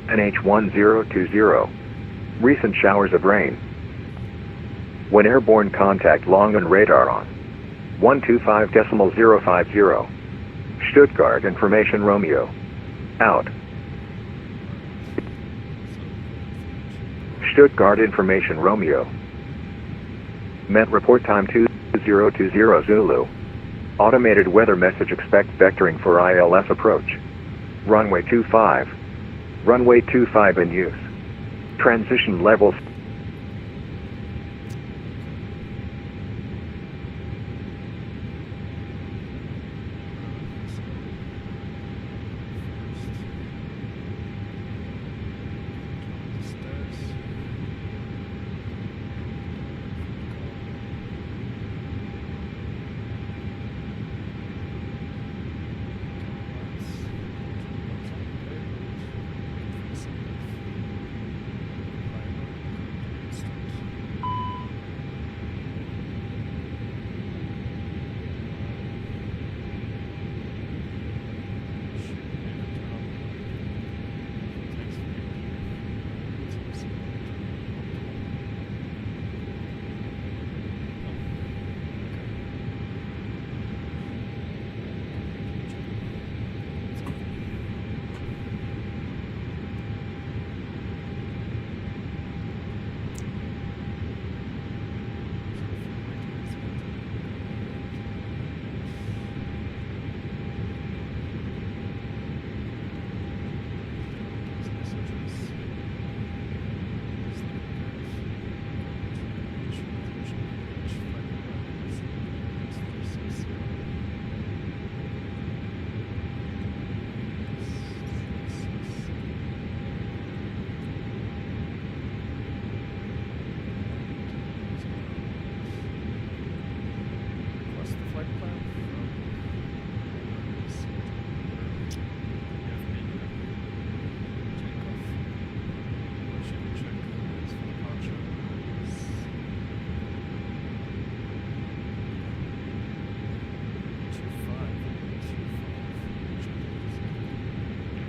QNH1020. Recent showers of rain. When airborne contact long on radar on. 125.050. Stuttgart information Romeo. Out. Stuttgart information Romeo. Met report time 2020 Zulu. Automated weather message expect vectoring for ILS approach. Runway 25. Runway 25 in use. Transition levels.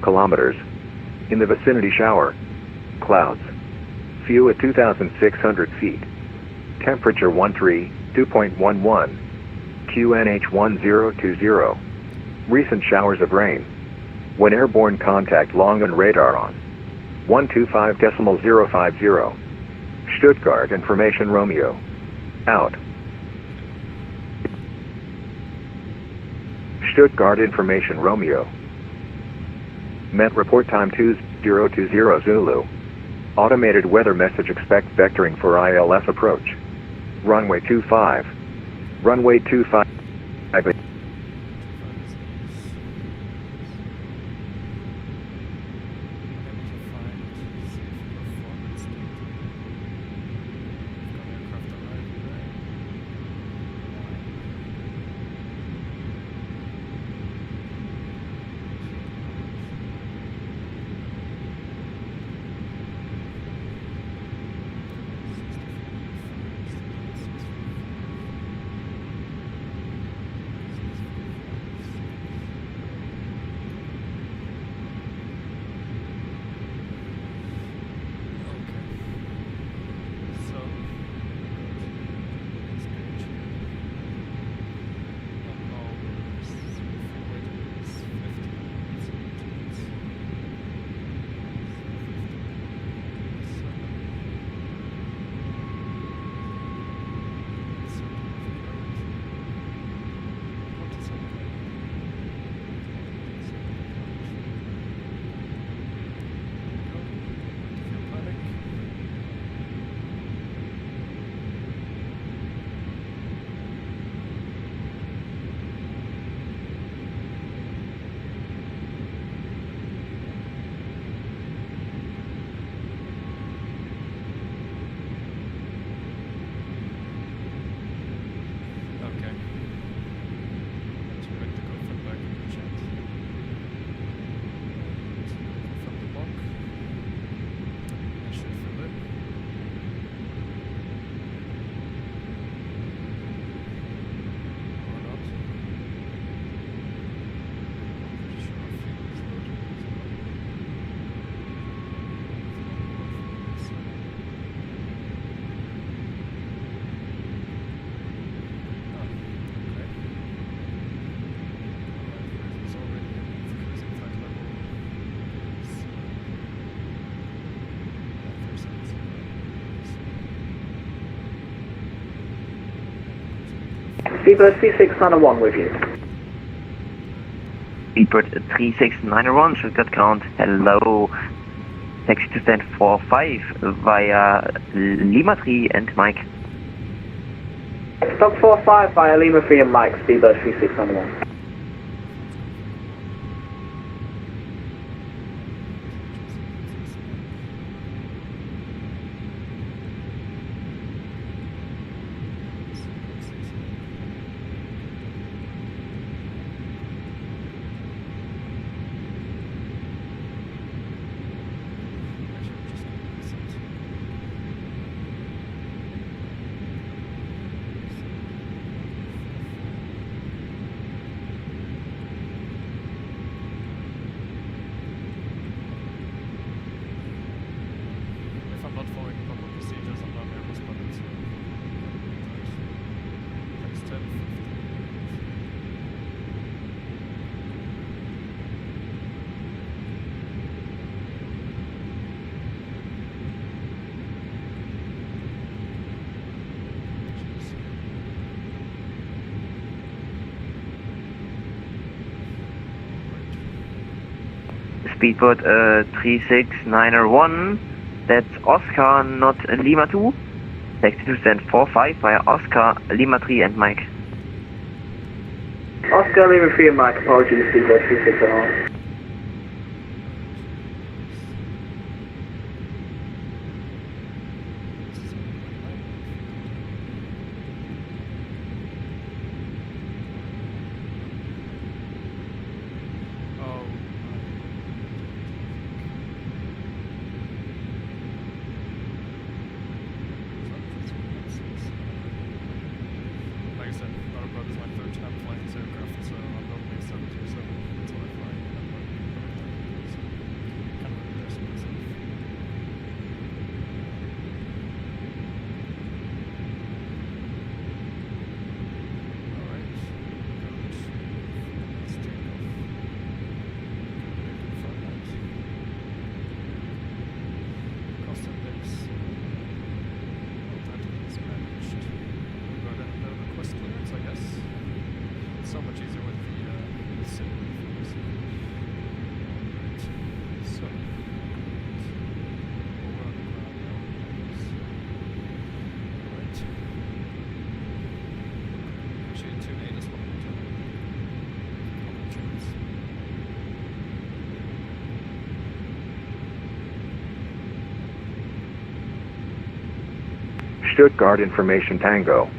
Kilometers. In the vicinity shower. Clouds. View at 2,600 feet. Temperature 2.11. QNH1020. Recent showers of rain. When airborne contact long on radar on. 125.050. Stuttgart information Romeo. Out. Stuttgart information Romeo. Met report time 2020 Zulu. Automated weather message expect vectoring for ILS approach. Runway 25. Runway 25. Speedbird 3691 with you. Speedbird 3691, Stuttgart ground, hello. Taxi to stand 45 via Lima 3 and Mike. Stock 45 via Lima 3 and Mike, Speedbird 3691. Speedbird 3691, that's Oscar, not Lima 2. Taxi to stand 45 via Oscar, Lima 3 and Mike. Oscar, Lima 3 and Mike, apologies, Speedbird 3691. Stuttgart Information Tango.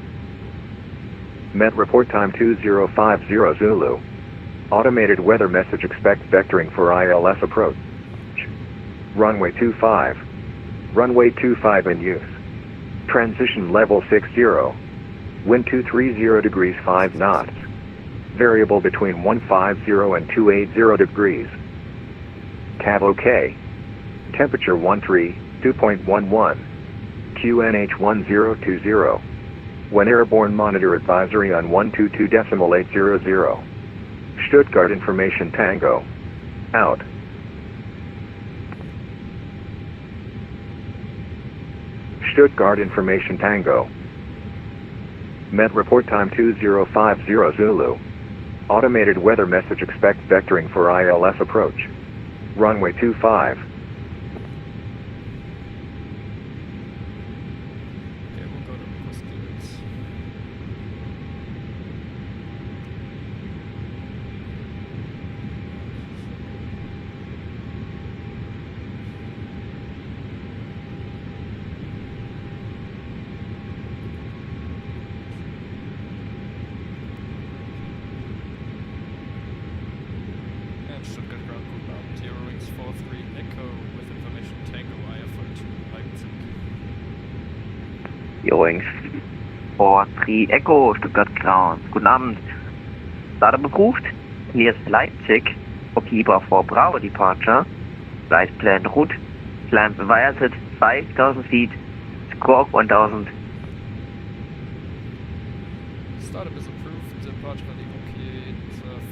Met report time 2050 Zulu. Automated weather message expect vectoring for ILS approach. Runway 25. Runway 25 in use. Transition level 60. Wind 230 degrees 5 knots. Variable between 150 and 280 degrees. Cav OK. Temperature 2.11. QNH 1020. When airborne monitor advisory on 122.800. Stuttgart Information Tango. Out. Stuttgart Information Tango. Met report time 2050 Zulu. Automated weather message expect vectoring for ILS approach. Runway 25. Stuttgart ground bound Eurowings 43 Echo with information Tango IFR to Leipzig. Eurowings 43 Echo, Stuttgart ground. Guten Abend. Startup approved. Here's Leipzig. Keeper for Bravo departure. Flight plan route. Climb via set 5,000 feet. Squawk 1,000. Startup is approved. Departure for the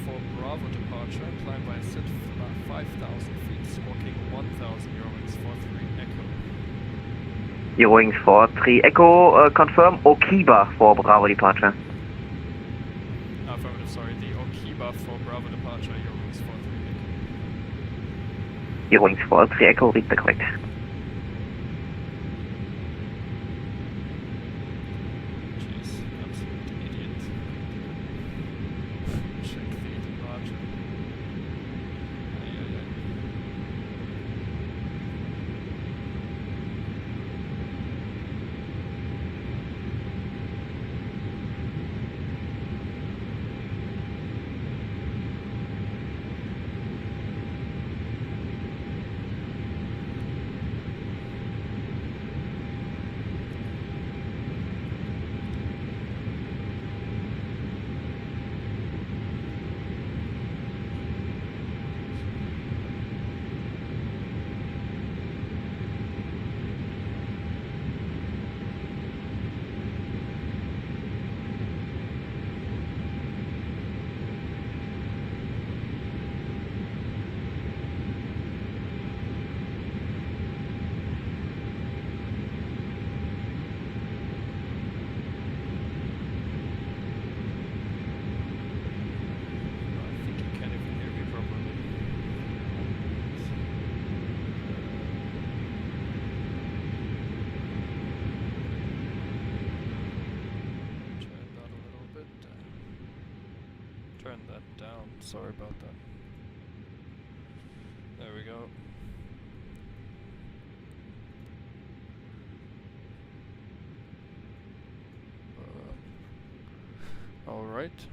for Bravo departure. Climb via set 5,000 feet. Squawking 1,000. Eurowings 43 Echo. Eurowings 43 Echo, confirm Okiba for Bravo departure. sorry, the Okiba for Bravo departure, Eurowings 43 Echo. Eurowings 43 Echo, read the correct. Jeez, absolute idiot. Check the departure. Ay, ay, ay. I think you can't even hear me properly. Turn that a little bit. Turn that down. Sorry about that. There we go. All right.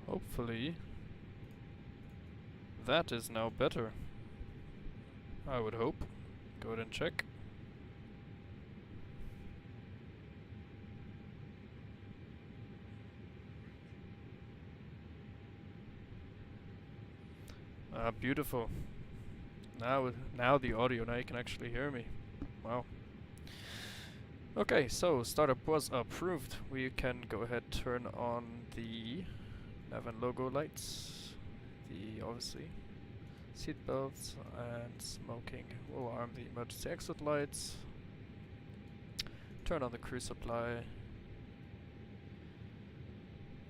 Hopefully that is now better. I would hope. Go ahead and check. Ah, beautiful. Now the audio, now you can actually hear me. Wow. Okay, so startup was approved. We can go ahead turn on the nav and logo lights, the obviously seat belts and smoking. We'll arm the emergency exit lights. Turn on the crew supply.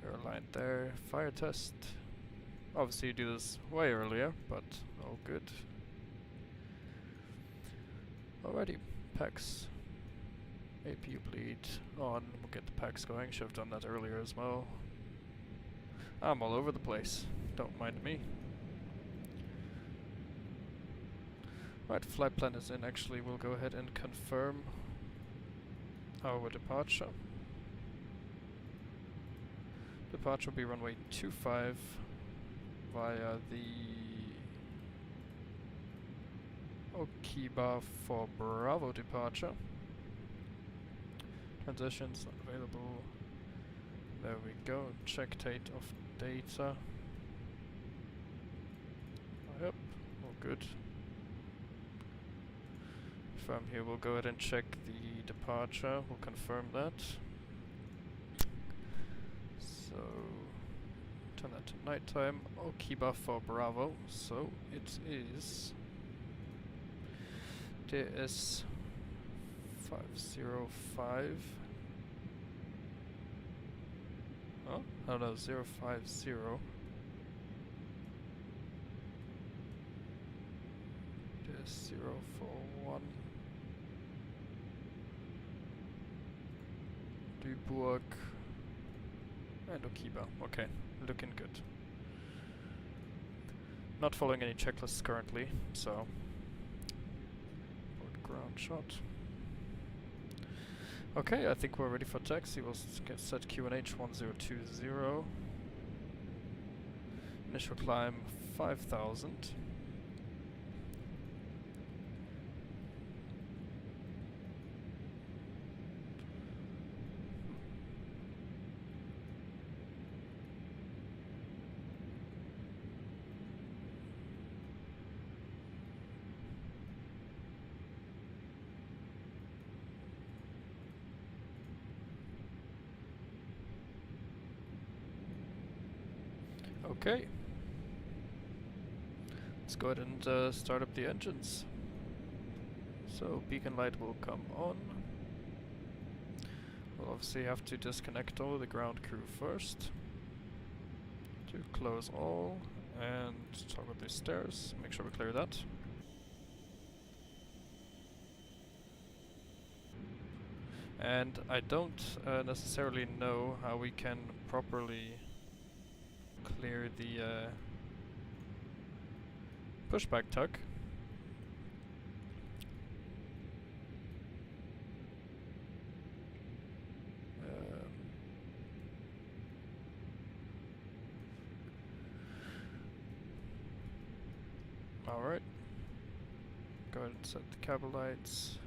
Airline there. Fire test. Obviously you do this way earlier, but all good. Alrighty, packs. APU bleed on. We'll get the packs going. Should have done that earlier as well. I'm all over the place. Don't mind me. Right, flight plan is in. Actually, we'll go ahead and confirm our departure. Departure will be runway 25 via the Okiba for Bravo departure. Transitions not available. There we go. Check date of data. Yep, all good. From here we'll go ahead and check the departure. We'll confirm that. So turn that to nighttime. Okiba for Bravo. So it is EDDS 505. Oh, no, 050. EDDS 041. Duisburg and Okiba. Okay, looking good. Not following any checklists currently, so ground shot. Okay, I think we're ready for taxi. We'll get set QNH 1020. Initial climb 5,000. Okay, let's go ahead and start up the engines. So beacon light will come on. We'll obviously have to disconnect all the ground crew first. To close all and toggle the stairs. Make sure we clear that. And I don't necessarily know how we can properly clear the pushback tug. Alright. Go ahead and set the cabin lights.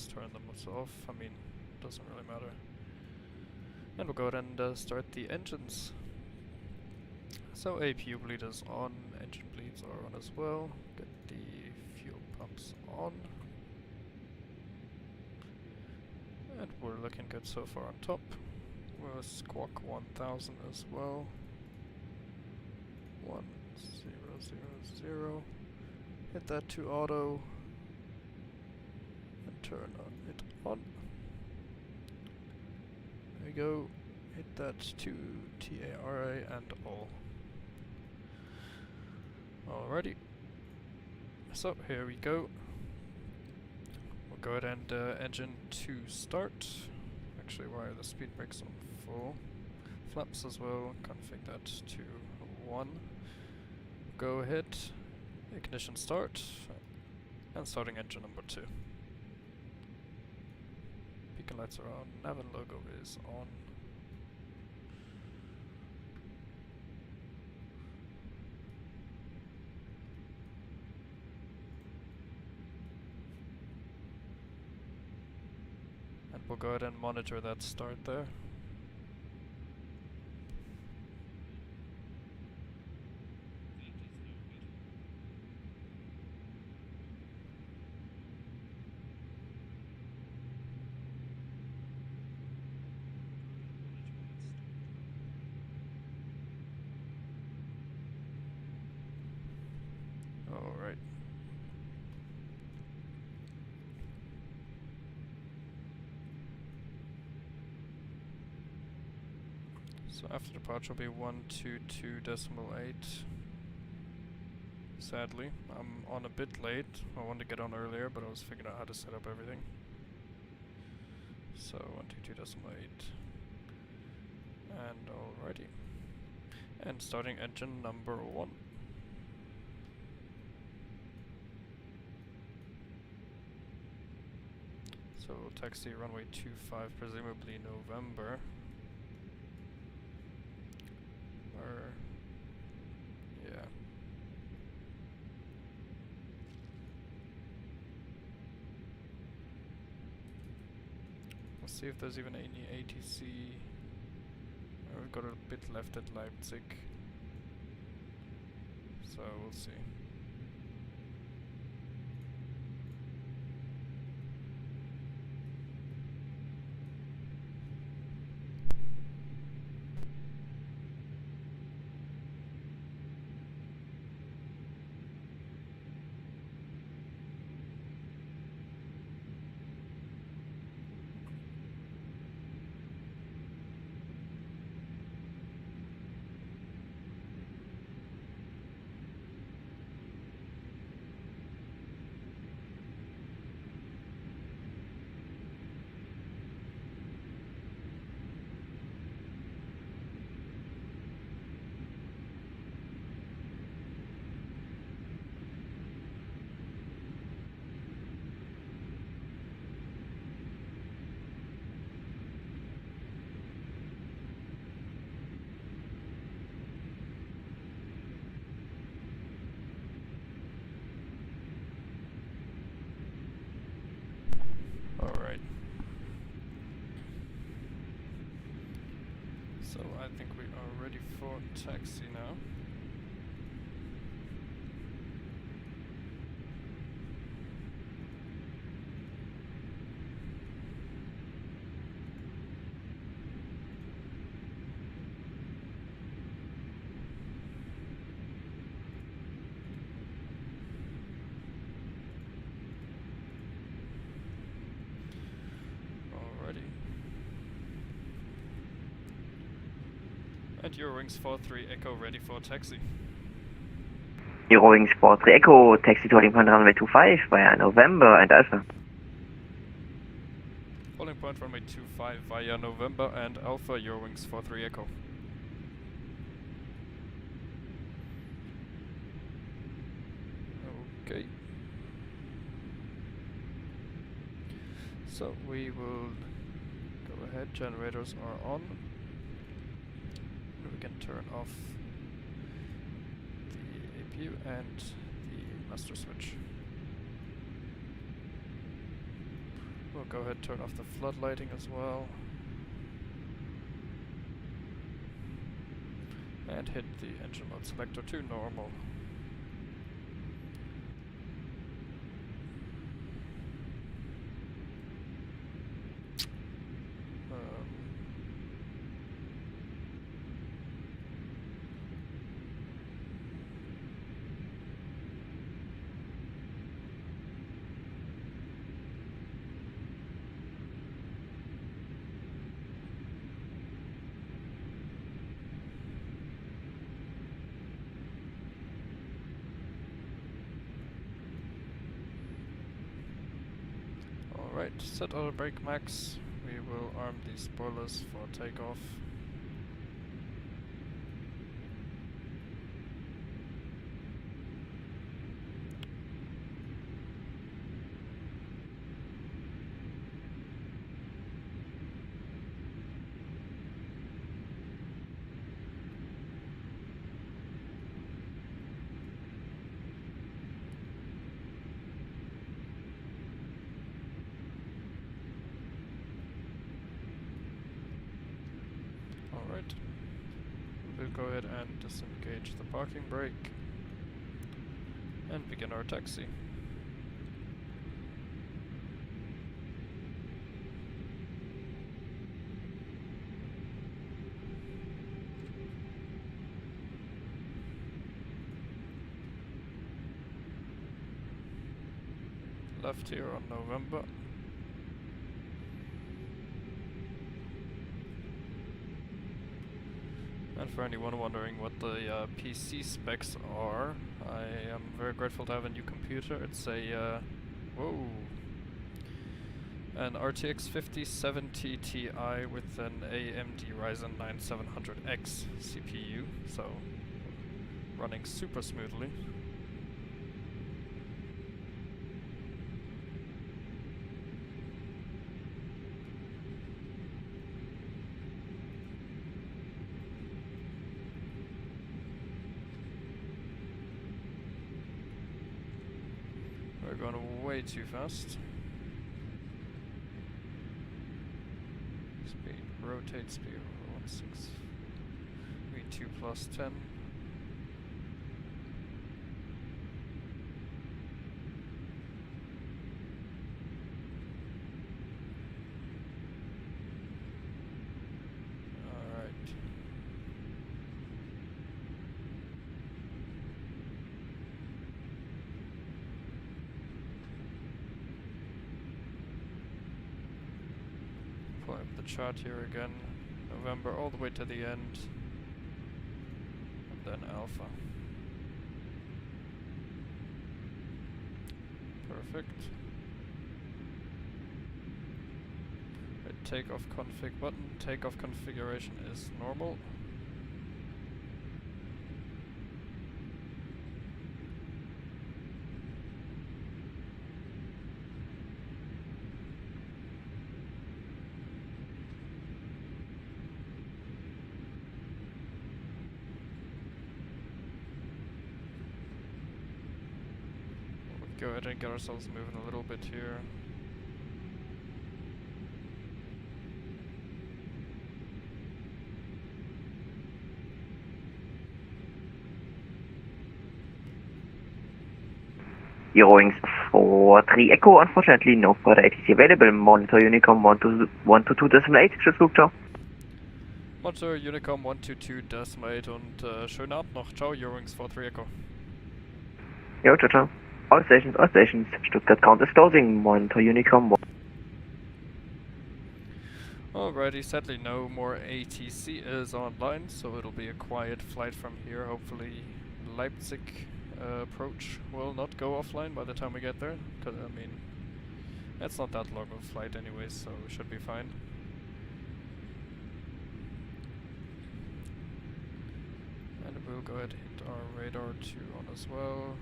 Turn them off. I mean, doesn't really matter. And we'll go ahead and start the engines. So APU bleed is on, engine bleeds are on as well. Get the fuel pumps on. And we're looking good so far on top. We'll squawk 1000 as well. 1000. Hit that to auto. And turn it on. There we go. Hit that to TARA and all. Alrighty. So here we go. We'll go ahead and engine to start. Actually wire the speed brakes on full. Flaps as well. Config that to 1. Go ahead. Ignition start. And starting engine number 2. Beacon lights are on. Nav and logo is on. And we'll go ahead and monitor that start there. Alright. So after departure will be 122.8. Sadly, I'm on a bit late. I wanted to get on earlier, but I was figuring out how to set up everything. So 122.8. And alrighty. And starting engine number 1. So taxi runway 25, presumably November. Or yeah. Let's see if there's even any ATC. We've got a bit left at Leipzig. So we'll see. Alright. So I think we are ready for taxi now. Alrighty. And Eurowings 43 Echo ready for taxi. Eurowings 43 Echo, taxi to holding point runway 25 via November and Alpha. Holding point runway 25 via November and Alpha, Eurowings 43 Echo. Okay. So we will go ahead, generators are on. We can turn off the APU and the master switch. We'll go ahead and turn off the floodlighting as well. And hit the engine mode selector to normal. Alright, set auto brake max. We will arm the spoilers for takeoff. Alright, we'll go ahead and disengage the parking brake and begin our taxi. Left here on November. And for anyone wondering what the PC specs are, I am very grateful to have a new computer. It's a, an RTX 5070 Ti with an AMD Ryzen 9700X CPU, so running super smoothly. We're going way too fast. Speed, rotate speed, 16, V2 plus 10. Pull up the chart here again, November all the way to the end, and then Alpha. Perfect. Hit takeoff config button, takeoff configuration is normal. Go ahead and get ourselves moving a little bit here. Eurowings 43 Echo, unfortunately no further ATC available. Monitor Unicom 122.8, tschüss Flugciao. Monitor Unicom 122.8 und schönen Abend noch. Ciao, Eurowings 43 Echo. Jo, ciao, ciao. All stations, Stuttgart count is closing. Monitor Unicom. Alrighty, sadly no more ATC is online, so it'll be a quiet flight from here. Hopefully Leipzig approach will not go offline by the time we get there, because I mean, it's not that long of a flight anyways, so we should be fine. And we'll go ahead and hit our radar 2 on as well.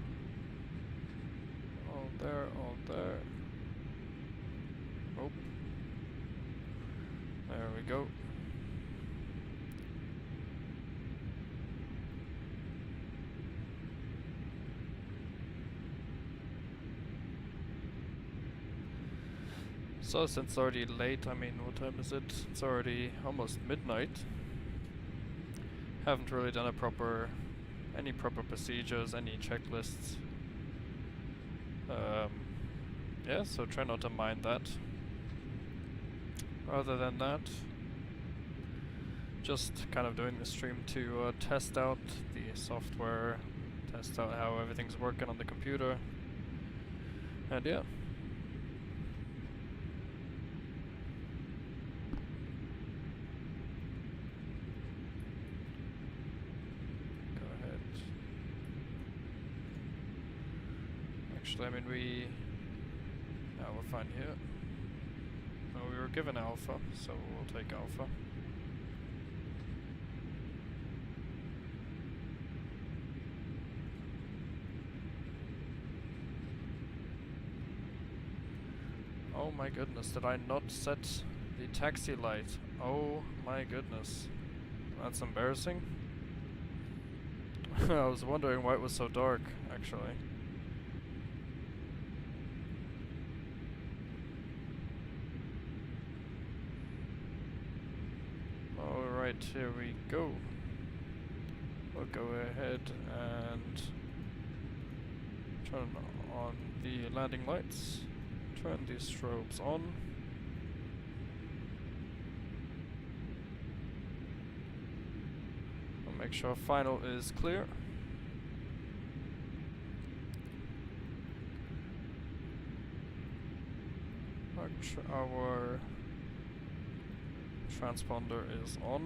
All there, all there. Oh. There we go. So since it's already late, I mean, what time is it? It's already almost midnight. Haven't really done any proper procedures, any checklists. Yeah, so try not to mind that. Other than that, just kind of doing the stream to test out the software, test out how everything's working on the computer, and yeah. Go ahead. Actually, I mean, we're fine here. No, we were given alpha, so we'll take alpha. Oh my goodness, did I not set the taxi light? Oh my goodness. That's embarrassing. I was wondering why it was so dark, actually. Alright, here we go. We'll go ahead and turn on the landing lights. Turn these strobes on. We'll make sure final is clear. Our transponder is on.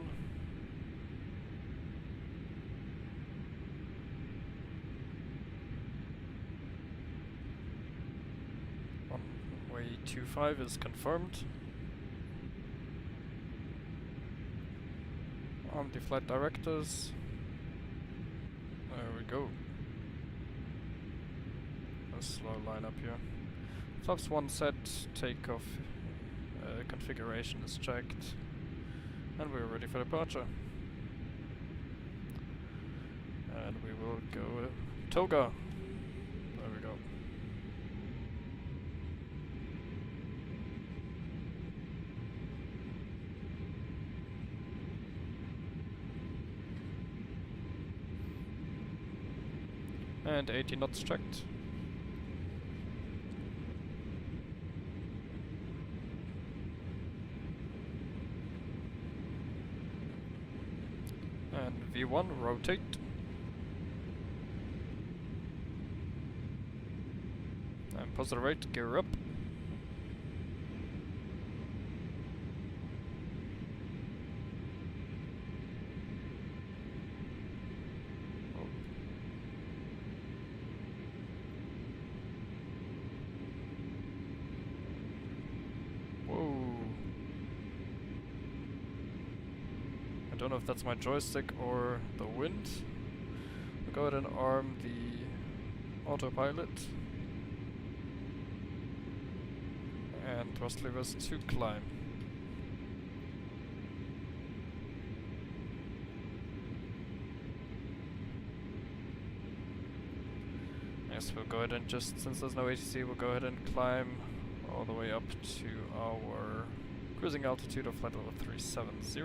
Runway 25 is confirmed. On the flight directors. There we go. A slow line up here. Flaps 1 set, takeoff configuration is checked. And we're ready for departure. And we will go toga. There we go. And 80 knots checked. And V1 rotate. And positive right, gear up. I don't know if that's my joystick or the wind. We'll go ahead and arm the autopilot. And thrust levers to climb. Yes, we'll go ahead and just, since there's no ATC, we'll go ahead and climb all the way up to our cruising altitude of flight level 370.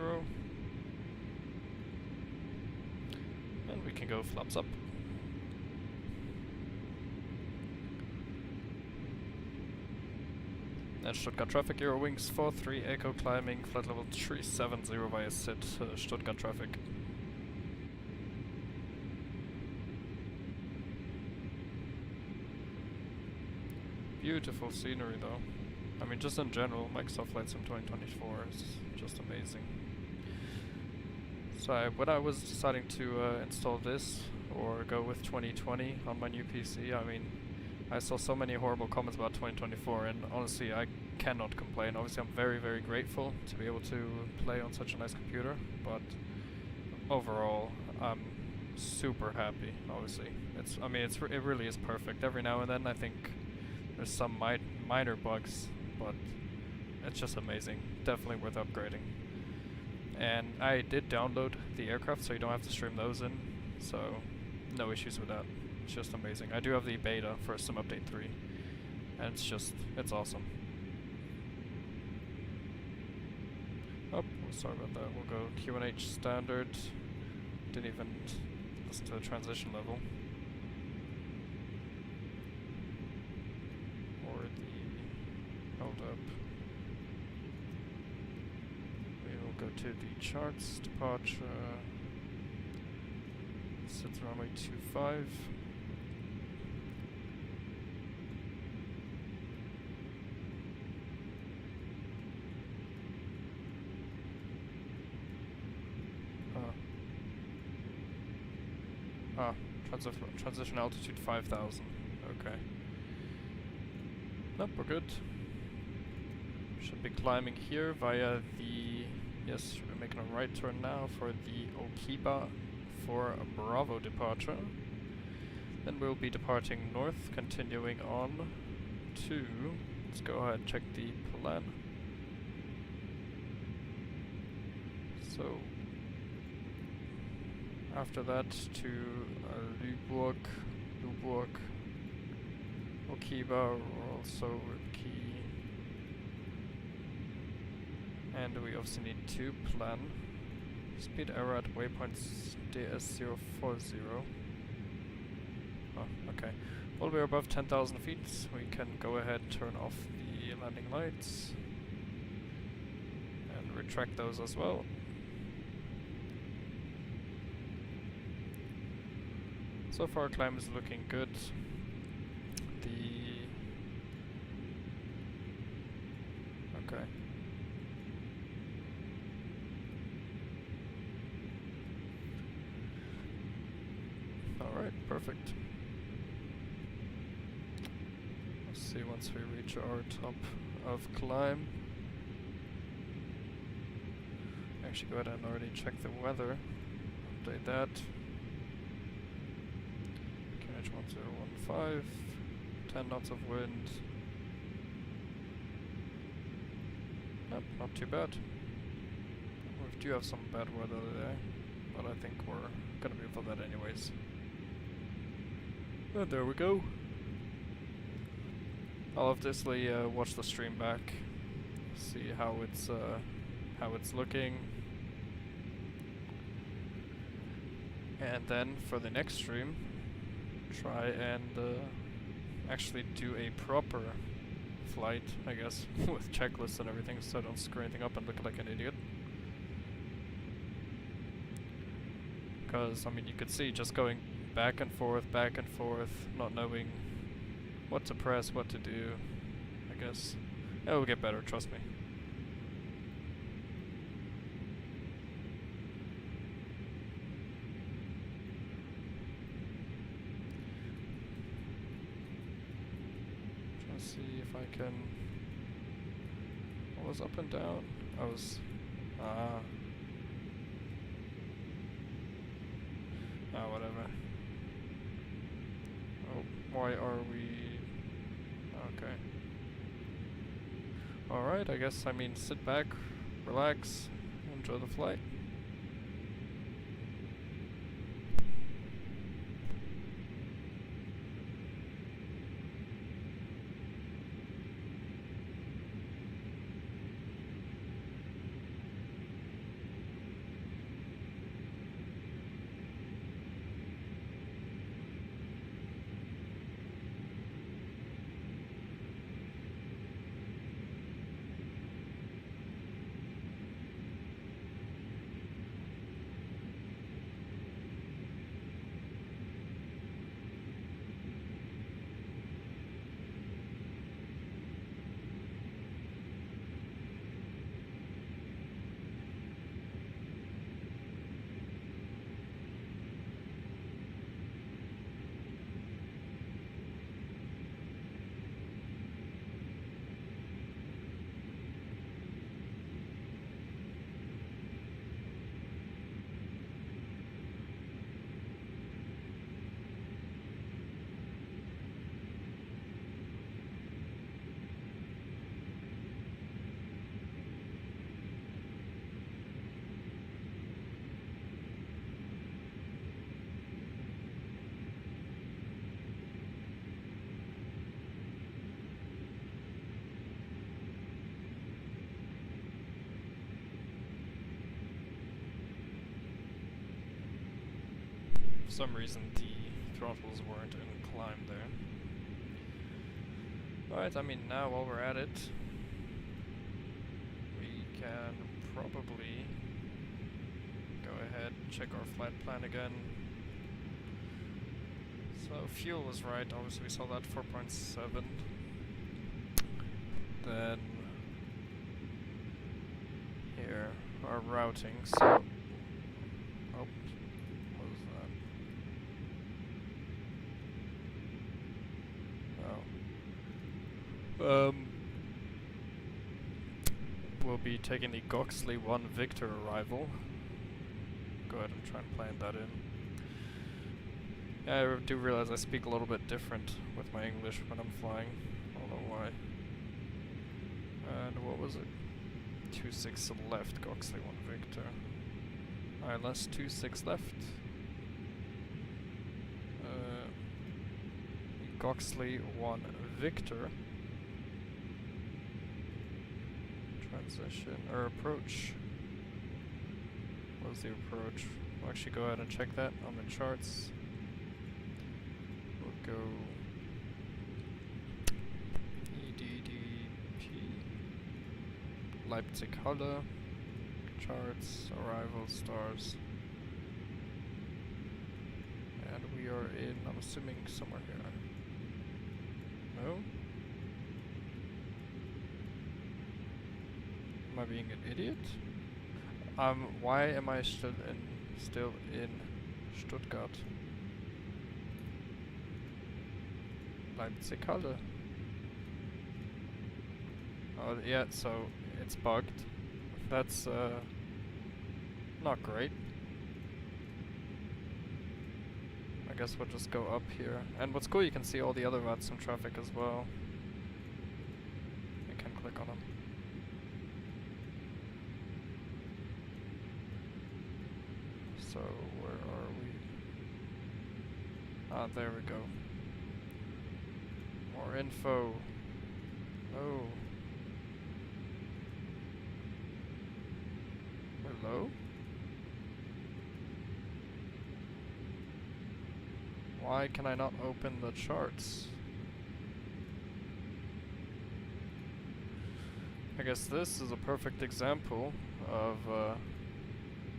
And we can go flaps up. And Stuttgart traffic, Eurowings 43 Echo climbing, flight level 370 via SIT, Stuttgart traffic. Beautiful scenery though. I mean, just in general, Microsoft Flight Sim 2024 is just amazing. So when I was deciding to install this or go with 2020 on my new PC, I mean, I saw so many horrible comments about 2024, and honestly, I cannot complain. Obviously, I'm very, very grateful to be able to play on such a nice computer, but overall, I'm super happy. Obviously, it really is perfect. Every now and then, I think there's some minor bugs, but it's just amazing. Definitely worth upgrading. And I did download the aircraft, so you don't have to stream those in, so no issues with that. It's just amazing. I do have the beta for Sim Update 3, and it's awesome. Oh, sorry about that. We'll go QNH standard. Didn't even listen to the transition level. Or hold up. We will go to the charts, departure. Sits runway 25. Transition altitude 5,000. Okay. Nope, we're good. Should be climbing here via the... Yes, we're making a right turn now for the Okiba for a Bravo departure. Then we'll be departing north, continuing on to... Let's go ahead and check the plan. So... After that to Lübeck, Okiba, or also key. And we also need to plan speed error at waypoints DS040. Oh, okay. Well, we're above 10,000 feet. We can go ahead and turn off the landing lights and retract those as well. So far, climb is looking good. Okay. Alright, perfect. Let's see once we reach our top of climb. Actually, go ahead and already check the weather. Update that. 1015, 10 knots of wind. Nope, not too bad. We do have some bad weather there, but I think we're gonna be able to that anyways. And there we go. I'll obviously watch the stream back, see how it's looking, and then for the next stream, try and actually do a proper flight, I guess, with checklists and everything, so I don't screw anything up and look like an idiot. Because, I mean, you could see just going back and forth, not knowing what to press, what to do, I guess. It will get better, trust me. See if I can... What was up and down? I was... whatever. Oh, why are we... Okay. Alright, I guess, I mean, sit back, relax, enjoy the flight. some reason the throttles weren't in climb there. Alright, I mean, now while we're at it, we can probably go ahead and check our flight plan again. So fuel was right, obviously we saw that 4.7. Then here, our routing, so oh, what was that? Oh. We'll be taking the Goxley 1 Victor arrival. Go ahead and try and plan that in. Yeah, I do realize I speak a little bit different with my English when I'm flying. I don't know why. And what was it? 26 left, Goxley 1 Victor. ILS 26 left. Goxley 1 Victor. Transition, or approach. What was the approach? We'll actually go ahead and check that on the charts. We'll go EDDP, Leipzig, Halle, charts, arrival, stars. And we are in, I'm assuming, somewhere here. No? Am I being an idiot? Why am I still in Stuttgart? Leipzig, Halle. Oh yeah, so it's bugged. That's not great. I guess we'll just go up here. And what's cool, you can see all the other Vatsim traffic as well. You can click on them. So where are we? Ah, there we go. More info. Oh. Hello? Why can I not open the charts? I guess this is a perfect example of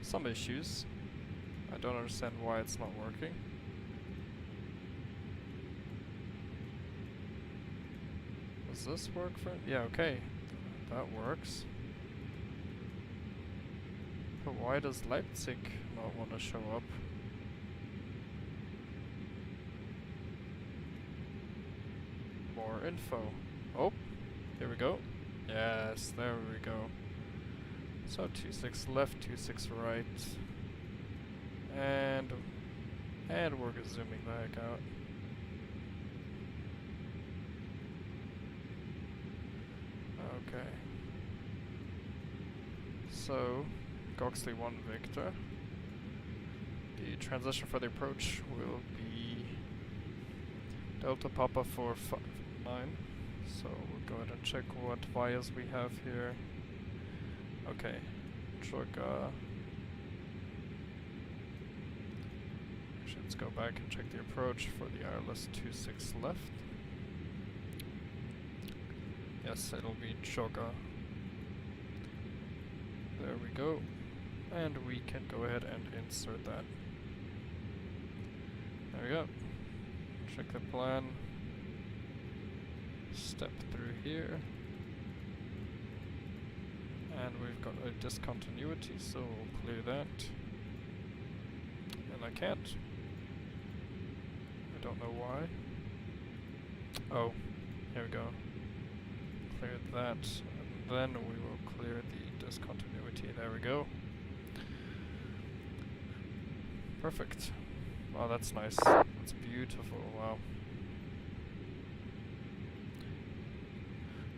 some issues. I don't understand why it's not working. Does this work for it? Yeah, okay. That works. But why does Leipzig not want to show up? More info. Oh, here we go. Yes, there we go. So 26 left, 26 right. And we're zooming back out. Okay. So, Goxley 1 Victor. The transition for the approach will be Delta Papa 459. So we'll go ahead and check what vias we have here. Okay. Joga. Actually, let's go back and check the approach for the ILS 26 left. Yes, it'll be Joga. There we go. And we can go ahead and insert that. There we go. Check the plan. Step through here. And we've got a discontinuity, so we'll clear that. And I can't. I don't know why. Oh, here we go. Clear that, and then we will clear the discontinuity. There we go. Perfect. Wow, that's nice. That's beautiful. Wow.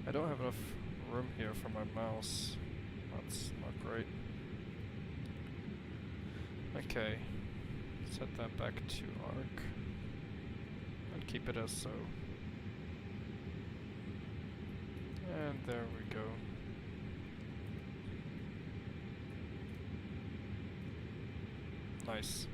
I don't have enough room here for my mouse. That's not great. Okay. Set that back to arc. And keep it as so. And there we go. Nice.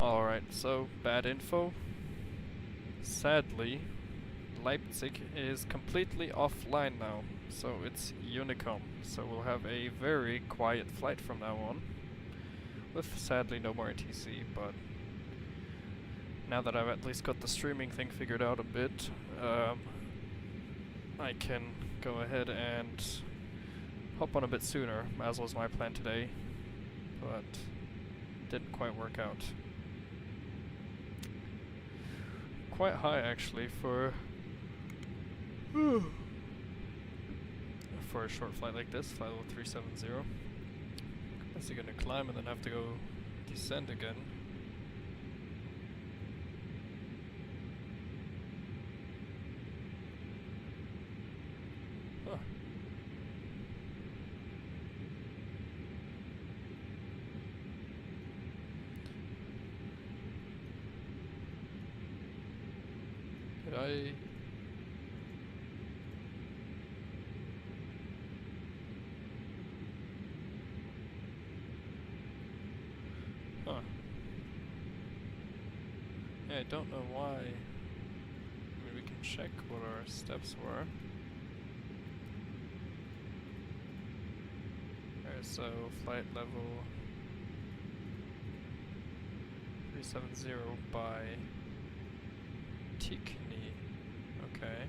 Alright, so bad info. Sadly, Leipzig is completely offline now, so it's Unicom. So we'll have a very quiet flight from now on, with sadly no more ATC, but now that I've at least got the streaming thing figured out a bit, I can go ahead and hop on a bit sooner, as was my plan today, but didn't quite work out. Quite high actually for a short flight like this, flight level 370. Guess you're gonna climb and then have to go descend again. Huh. Did I... Huh. Yeah, I don't know why. I mean, we can check what our steps were. Okay, so flight level 370 by Tikni. Okay.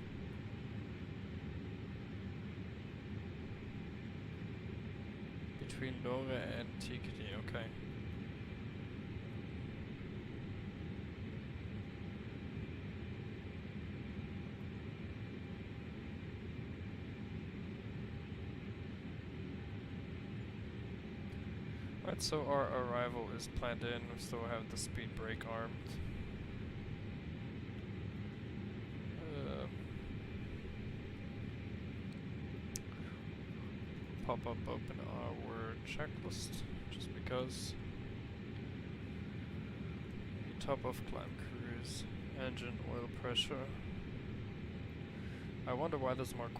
Between Lore and Tikni, okay. Right, so our arrival is planned in. We still have the speed brake armed. Pop up open our checklist just because. Top of climb cruise, engine oil pressure. I wonder why there's more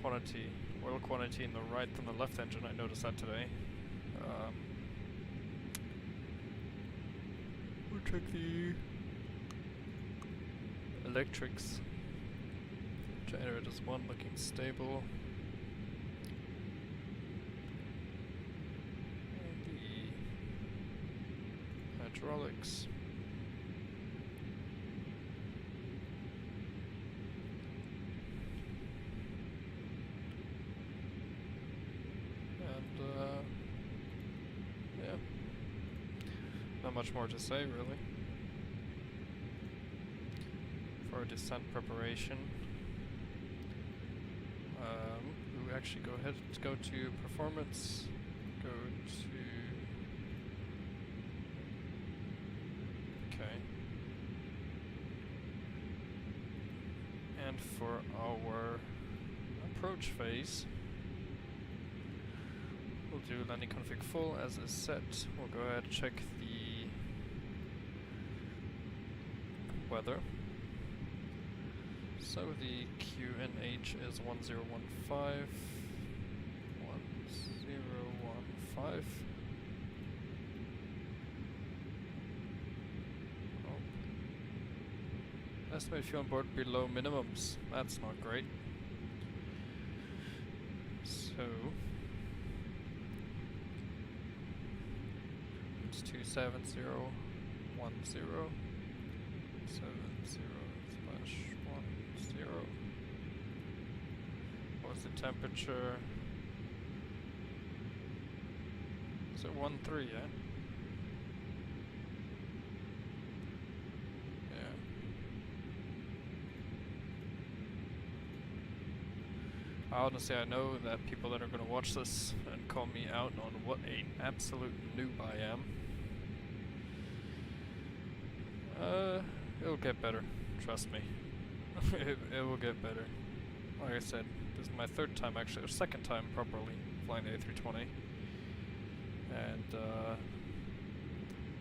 oil quantity in the right than the left engine. I noticed that today. We'll check the electrics. Generator's 1 looking stable. And the hydraulics. Yeah. Not much more to say, really. For descent preparation, we actually go ahead. Let's go to performance. Go to okay. And for our approach phase, we'll do landing config full as is set. We'll go ahead and check the weather. So the QNH is 1015. 1015. Oh. Estimated fuel on board below minimums. That's not great. So it's 27010 70/10. What's the temperature? Is it 13, yeah? Yeah. Honestly, I know that people that are going to watch this and call me out on what an absolute noob I am. It'll get better. Trust me. it will get better. Like I said, this is my third time actually, or second time properly flying the A320. And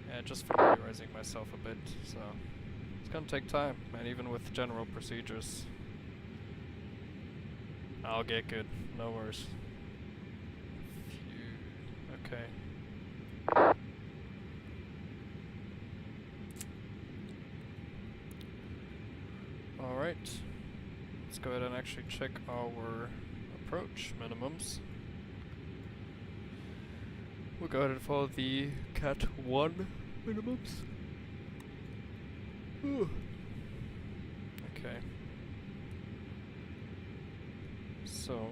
yeah, just familiarizing myself a bit, so it's gonna take time, and even with general procedures, I'll get good, no worries. Okay. Alright, let's go ahead and actually check our approach minimums. We'll go ahead and follow the Cat 1 minimums. Ooh. Okay. So,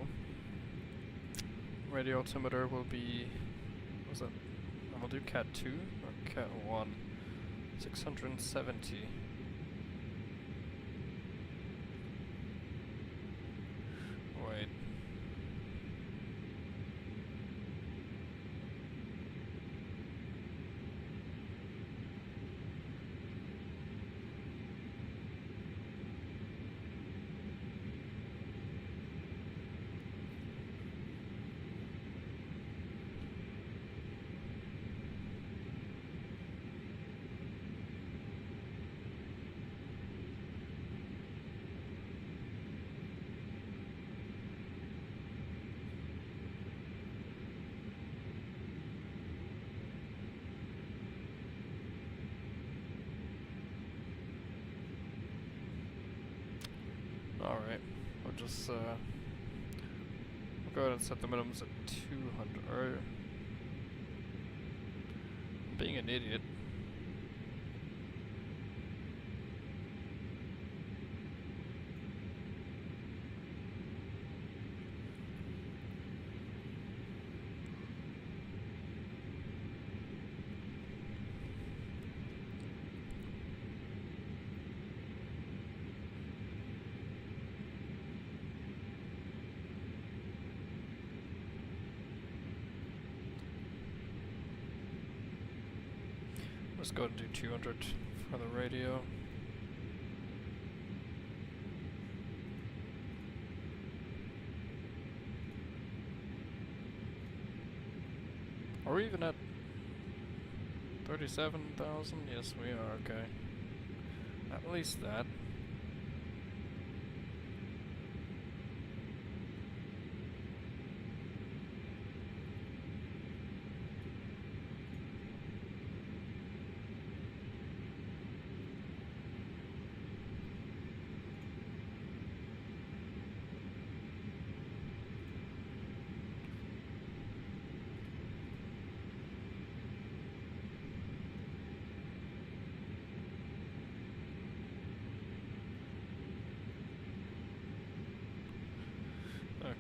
radio altimeter will be, what was that? And we'll do Cat 2 or Cat 1. 670. Wait. Alright, we'll just we'll go ahead and set the minimums at 200. Or being an idiot. Let's go ahead and do 200 for the radio. Are we even at 37,000? Yes, we are, okay. At least that.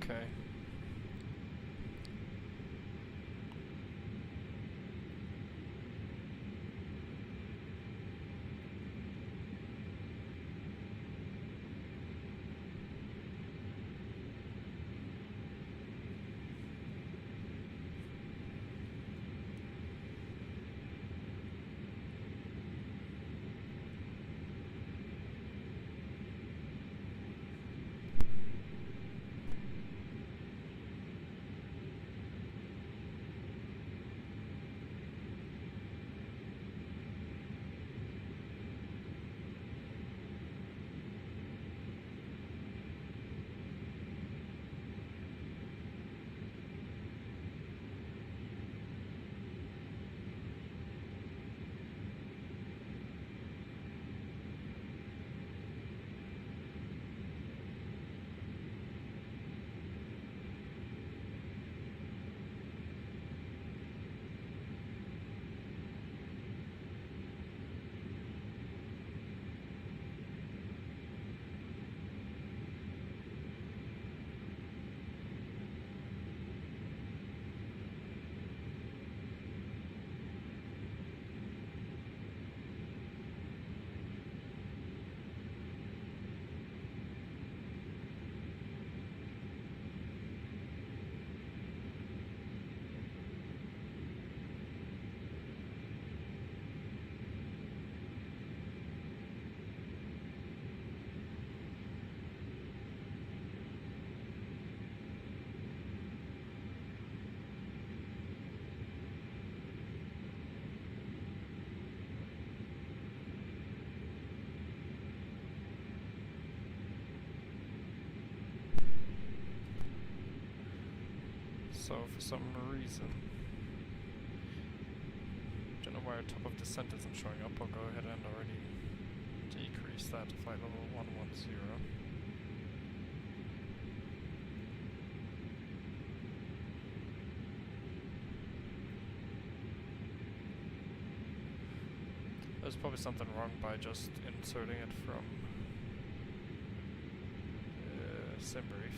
Okay. So for some reason, don't know why our top of descent isn't showing up. I'll go ahead and already decrease. restart to flight level 110. There's probably something wrong by just inserting it from SimBrief.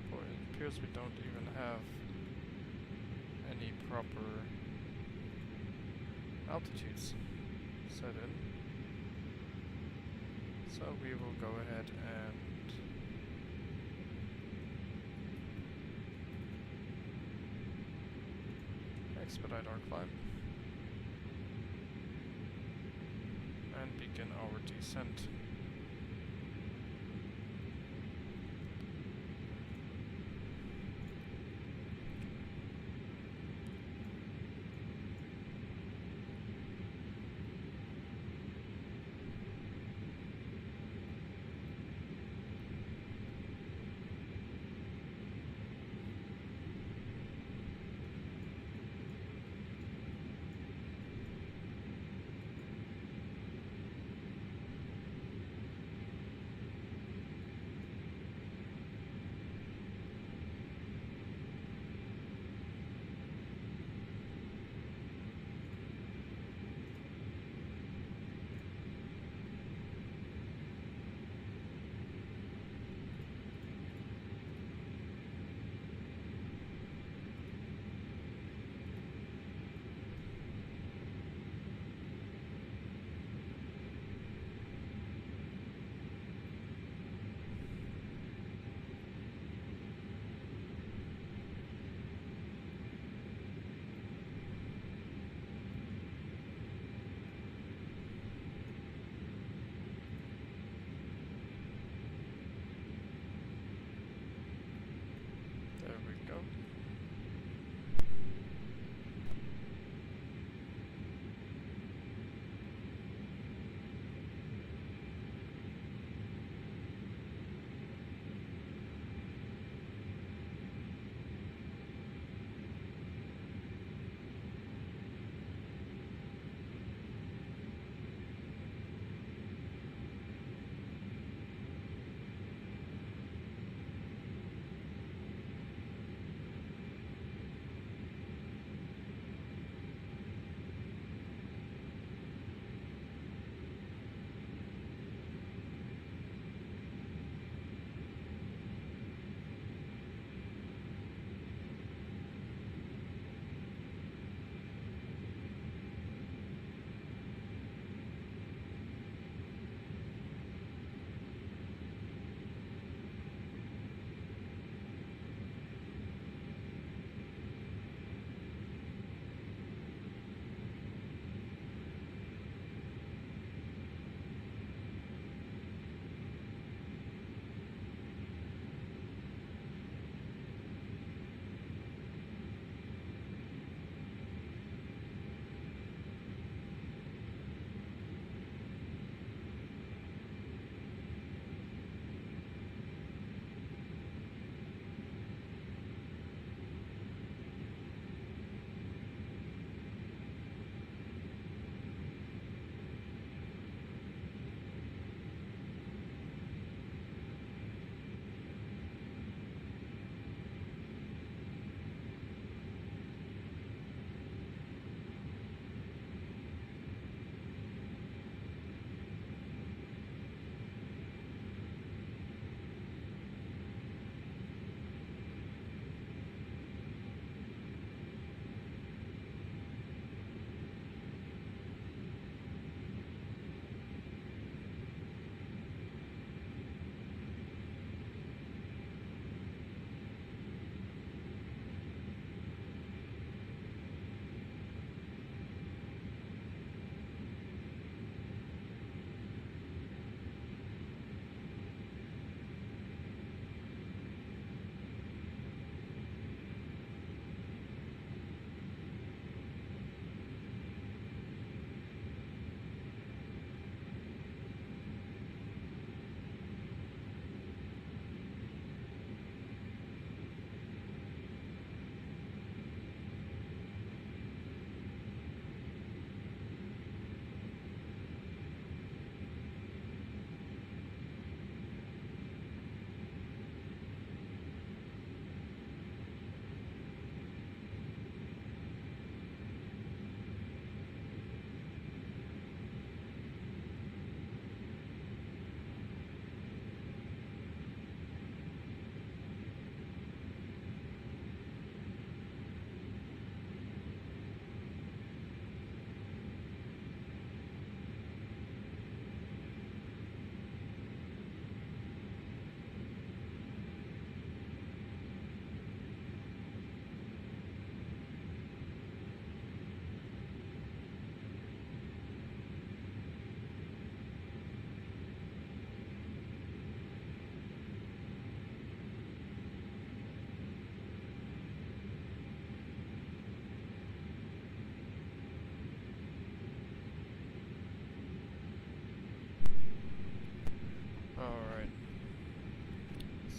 Boy, it appears we don't even have any proper altitudes set in. So we will go ahead and expedite our climb and begin our descent.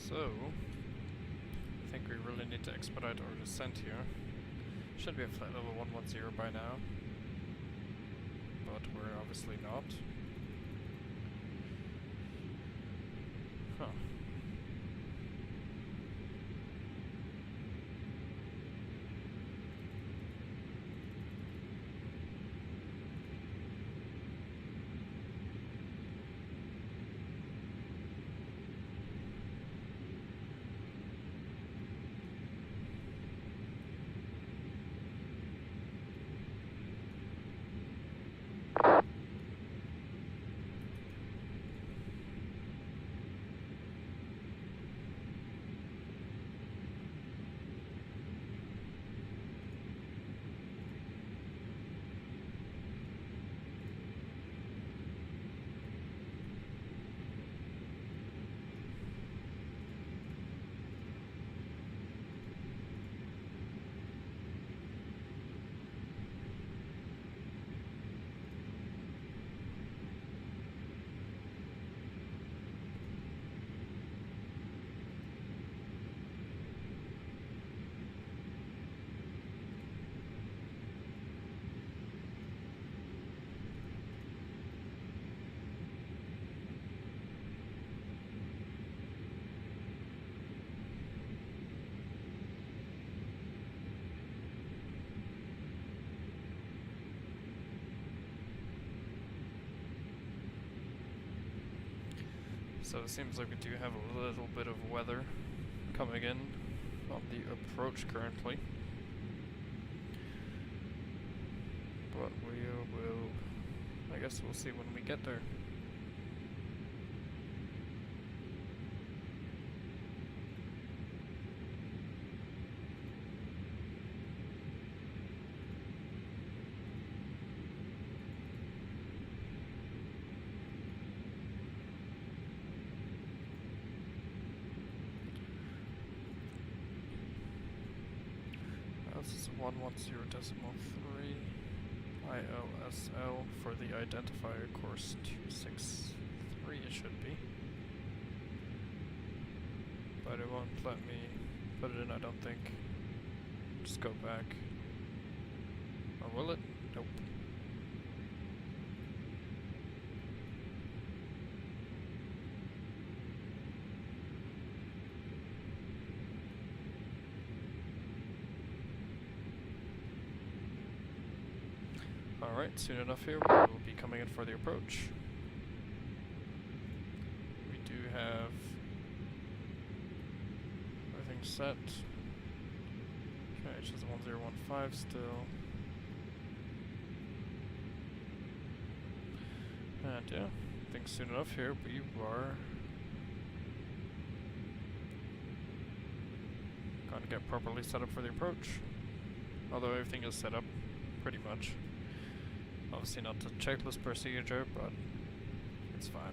So, I think we really need to expedite our descent here. Should be at flight level 110 by now, but we're obviously not. Huh. So it seems like we do have a little bit of weather coming in on the approach currently. But we will, I guess we'll see when we get there. This is 110.3 ILSL for the identifier course 263 it should be. But it won't let me put it in, I don't think. Just go back. Or will it? Nope. Alright, soon enough here we will be coming in for the approach. We do have everything set. Okay, it's just 1015 still. And yeah, I think soon enough here we are gonna get properly set up for the approach. Although everything is set up pretty much. Obviously not the checklist procedure, but it's fine.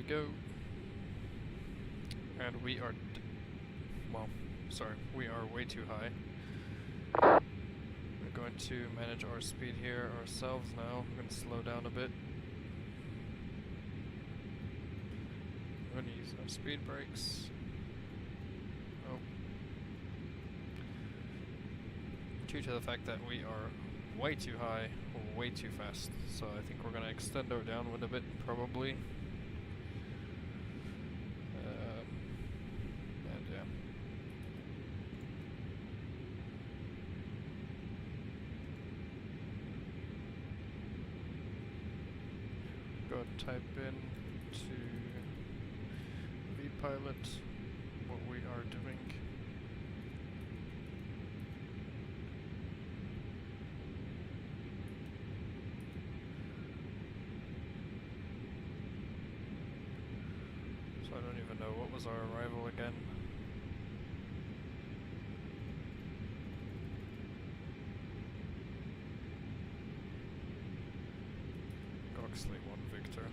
we go. And we are, well, sorry, we are way too high. We're going to manage our speed here ourselves now. We're going to slow down a bit. We're going to use our speed brakes. Oh. Due to the fact that we are way too high, or way too fast, so I think we're going to extend our downwind a bit, probably. And yeah. Go ahead and type in to vPilot what we are doing. So I don't even know what was our arrival again. Oxley 1 Victor.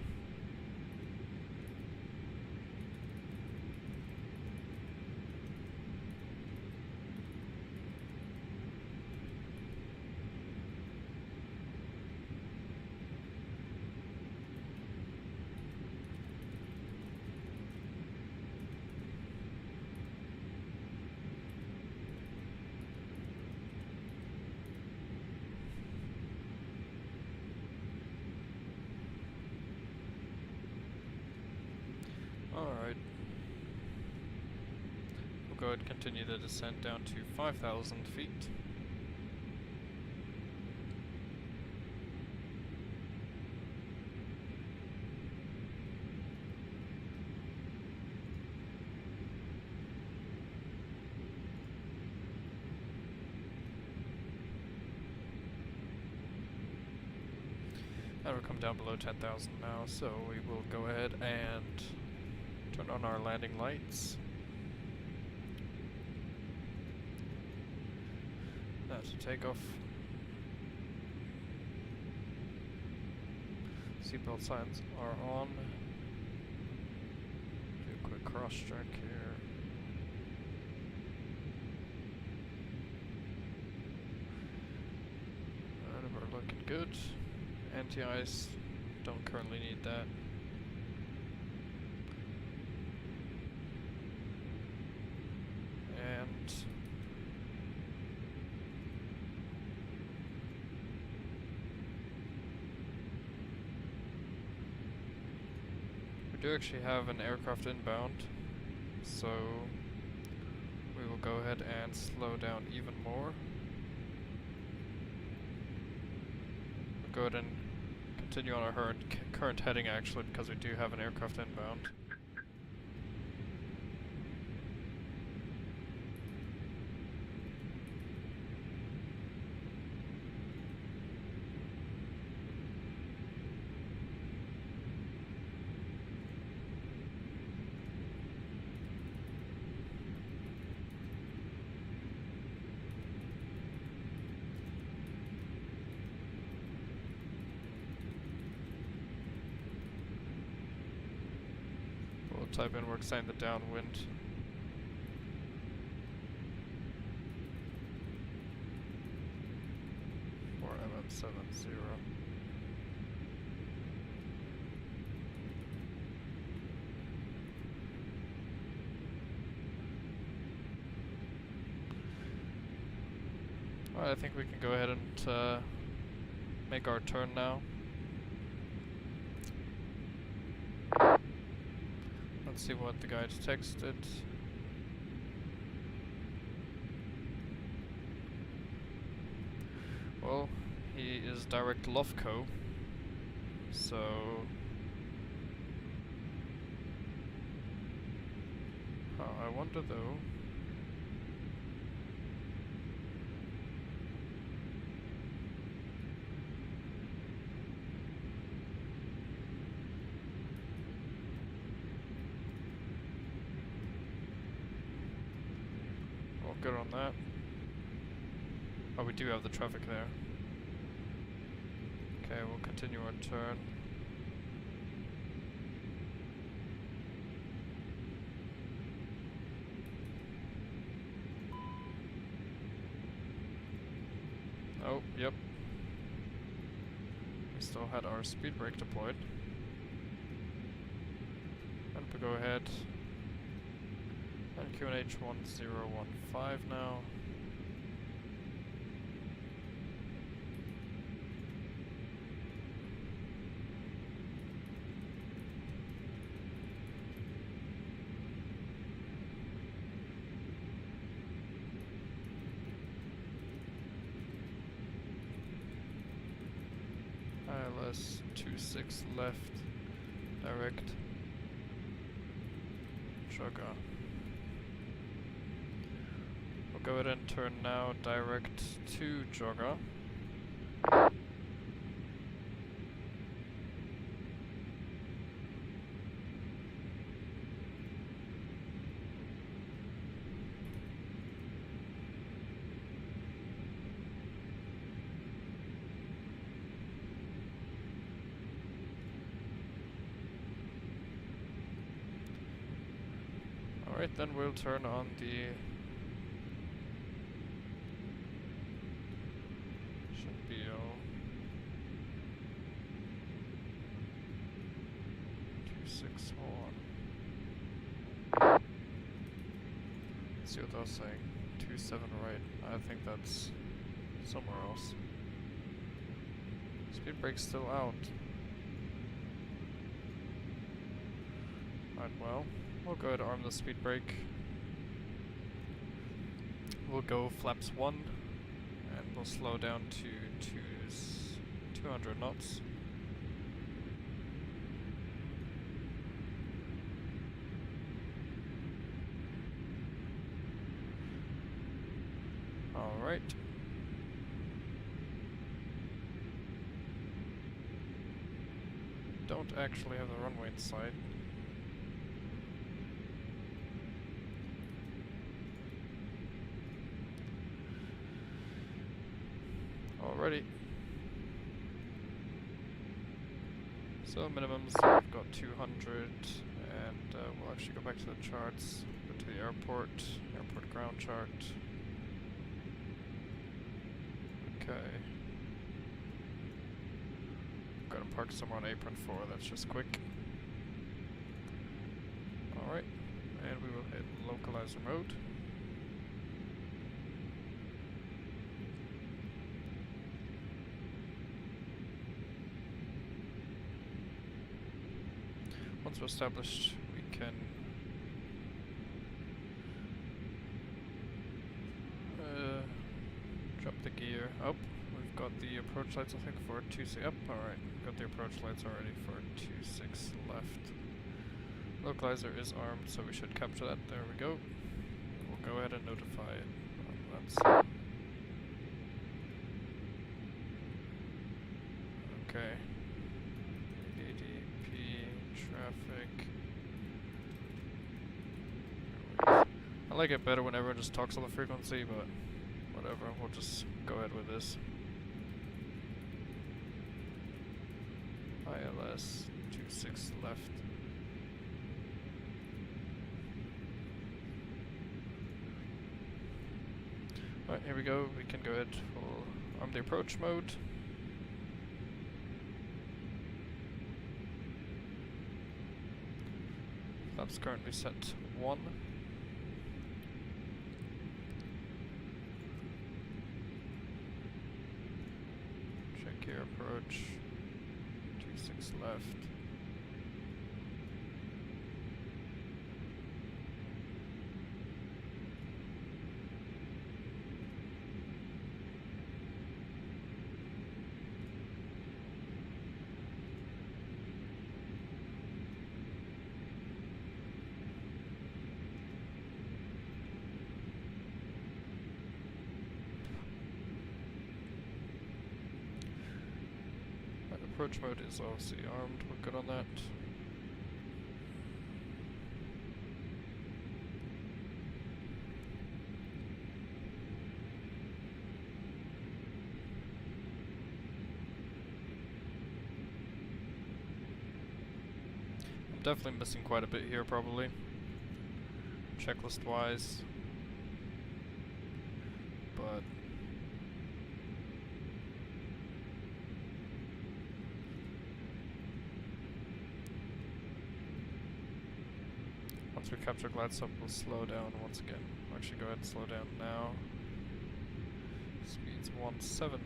Alright. We'll go ahead and continue the descent down to 5,000 feet. And we'll come down below 10,000 now, so we will go ahead and turn on our landing lights. That's a takeoff. Seatbelt signs are on. Do a quick cross check here. And we're looking good. Anti-ice, don't currently need that. And we do actually have an aircraft inbound, so we will go ahead and slow down even more. We'll go ahead and continue on our current heading actually, because we do have an aircraft inbound. Type in, we're extending the downwind. For MM70. Alright, I think we can go ahead and make our turn now. Let's see what the guide texted. Well, he is direct Lofco, so I wonder though. Good on that. Oh, we do have the traffic there. Okay, we'll continue our turn. Oh, yep. We still had our speed brake deployed. And we go ahead and QNH 1015 now. ILS 26 left, direct, jogger. We'll go ahead and turn now direct to jogger. Alright, then we'll turn on the... should be all... 26, hold on. Let's see what that's saying. 27 right. I think that's somewhere else. Speed brake's still out. Right, well. We'll go ahead and arm the speed brake. We'll go flaps 1 and we'll slow down to 200 knots. Alright. Don't actually have the runway in sight. Alrighty. So minimums, we've got 200, and we'll actually go back to the charts, go to the airport ground chart. Okay. Got to park somewhere on apron 4, that's just quick. Alright, and we will hit localizer mode. Once we're established, we can drop the gear up. We've got the approach lights, I think, for 2-6 up. Alright, we've got the approach lights already for 2-6 left. Localizer is armed, so we should capture that. There we go. We'll go ahead and notify it. That's okay. EDDP traffic. I like it better when everyone just talks on the frequency, but whatever, we'll just go ahead with this. ILS 26 left. Alright, here we go. We can go ahead, we'll arm the approach mode. Flaps currently set 1. Check gear approach. 2-6 left. Approach mode is obviously armed, we're good on that. I'm definitely missing quite a bit here probably, checklist wise, but Once we capture glide slope, we'll slow down once again. Actually, go ahead and slow down now. Speed's 170.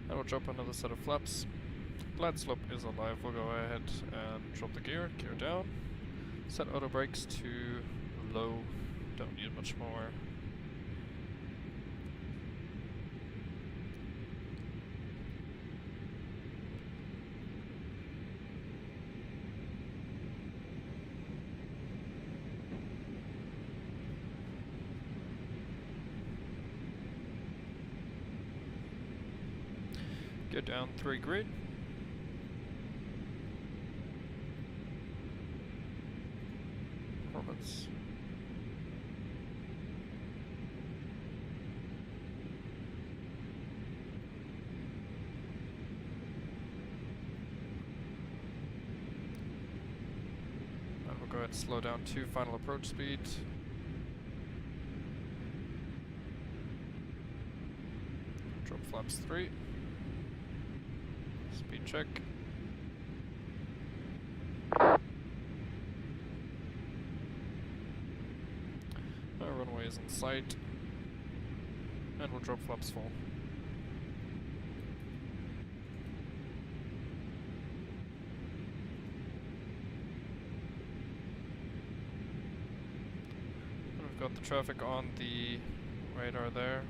And we'll drop another set of flaps. Glide slope is alive. We'll go ahead and drop the gear down. Set auto brakes to low. Don't need much more. Go down 3 grid. Performance. And we'll go ahead and slow down to final approach speed. Drop flaps 3. Speed check. Our runway is in sight. And we'll drop flaps full. And we've got the traffic on the radar there.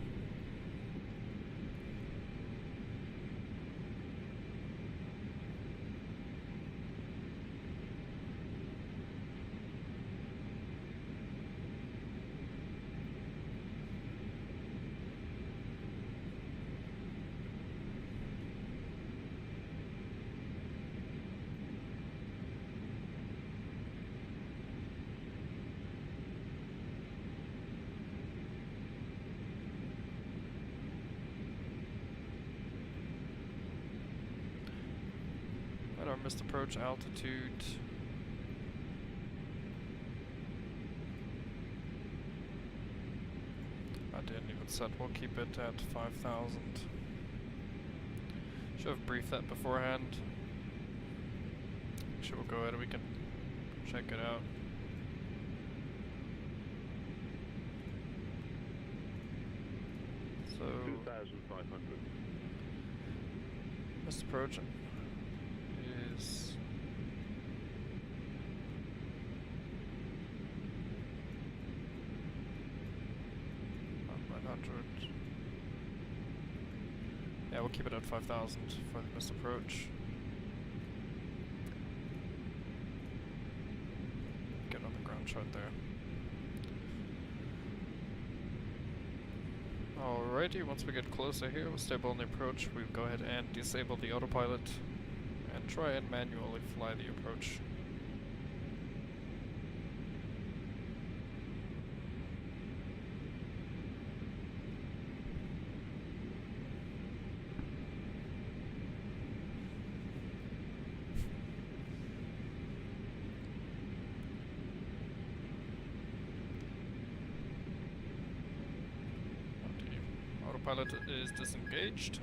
Our missed approach altitude. I didn't even set, we'll keep it at 5,000. Should have briefed that beforehand. Actually, we'll go ahead and we can check it out. So 2,500. missed approach is 900. Yeah, we'll keep it at 5,000 for the missed approach. Get on the ground chart there. Alrighty, once we get closer here, we'll stable on the approach. We'll go ahead and disable the autopilot and try and manually fly the approach. Autopilot is disengaged.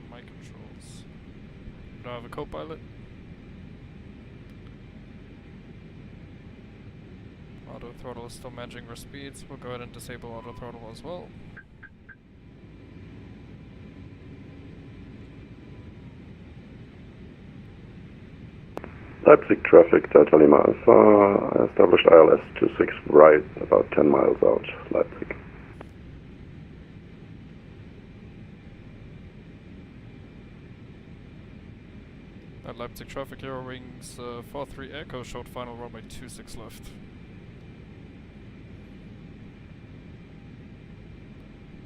My controls. Do I have a co-pilot? Auto throttle is still managing our speeds. We'll go ahead and disable auto throttle as well. Leipzig traffic, Delta Lima Alpha, established ILS 26 right, about 10 miles out, Leipzig. At Leipzig traffic, Eurowings 43 Echo showed final runway 26 left.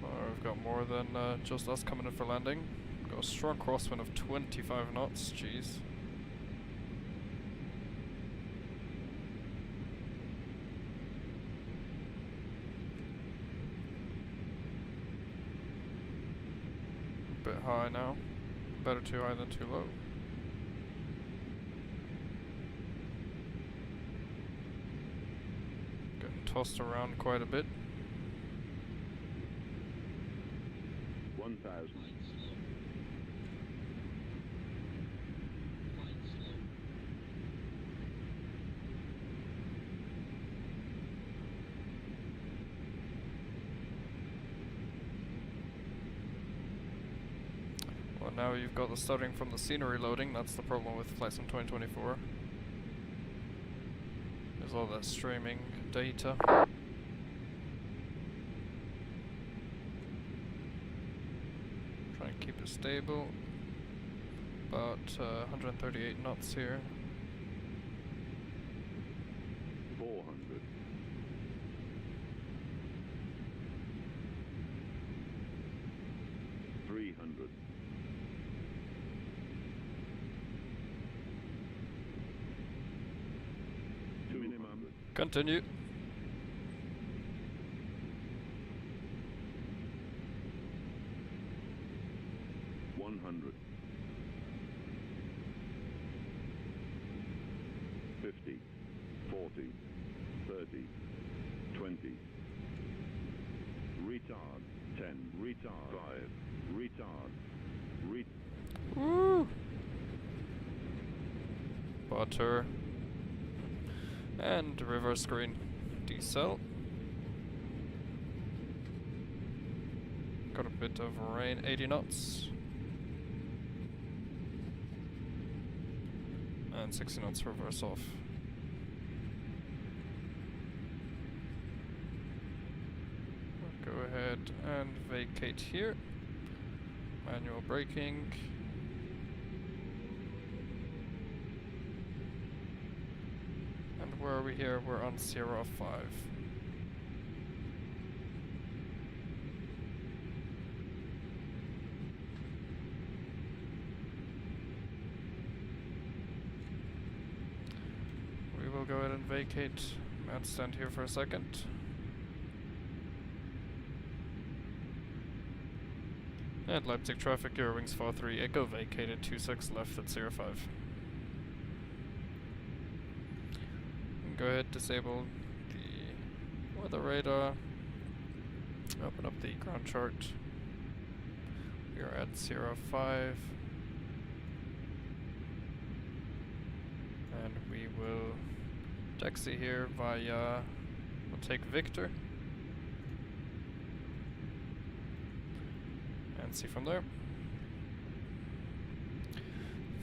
We've got more than just us coming in for landing. Got a strong crosswind of 25 knots, jeez. Bit high now. Better too high than too low. Getting tossed around quite a bit. 1,000. Well, now you've got the stuttering from the scenery loading. That's the problem with Flight Sim 2024. There's all that streaming data. Try and keep it stable. About 138 knots here. 400. 300. 200. Continue. 100. 50. 40. 30. 20. Retard. 10. Retard. 5. Retard. Woo! Butter. And reverse screen. Decel. Got a bit of rain, 80 knots. And 60 knots reverse off. Go ahead and vacate here. Manual braking. And where are we here? We're on Sierra 5. We will go ahead and vacate and stand here for a second. And Leipzig traffic, Eurowings 43 Echo vacated 26 left at 05. Go ahead, disable the weather radar. Open up the ground chart. We are at 05. And we will taxi here via, we'll take Victor. And see from there.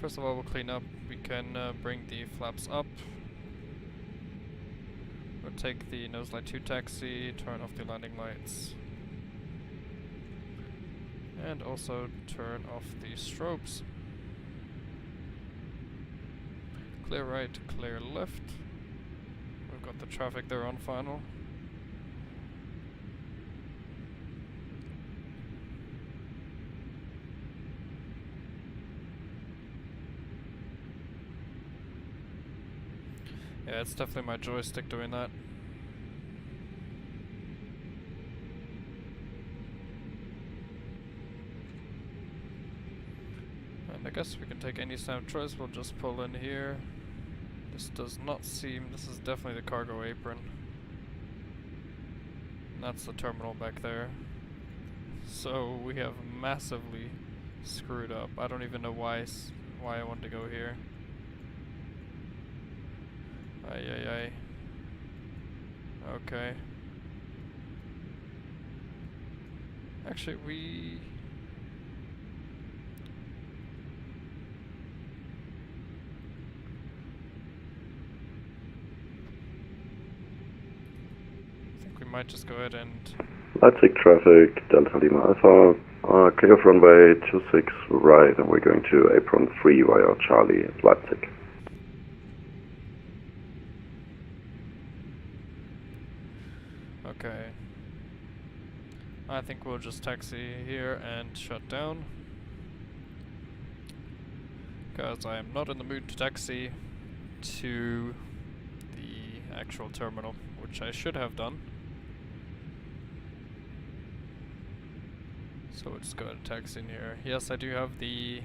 First of all, we'll clean up. We can bring the flaps up. We'll take the nose light 2 taxi, turn off the landing lights. And also turn off the strobes. Clear right, clear left. We've got the traffic there on final. Yeah, it's definitely my joystick doing that. And I guess we can take any sound choice, we'll just pull in here. This does not seem, this is definitely the cargo apron. And that's the terminal back there. So we have massively screwed up. I don't even know why I want to go here. Ay. Okay. Actually, we... I think we might just go ahead and... Leipzig traffic, Delta Lima Alpha, clear of runway 26 right, and we're going to apron 3 via Charlie, Leipzig. Okay. I think we'll just taxi here and shut down. Because I am not in the mood to taxi to the actual terminal, which I should have done. So we'll just go ahead and taxi in here. Yes, I do have the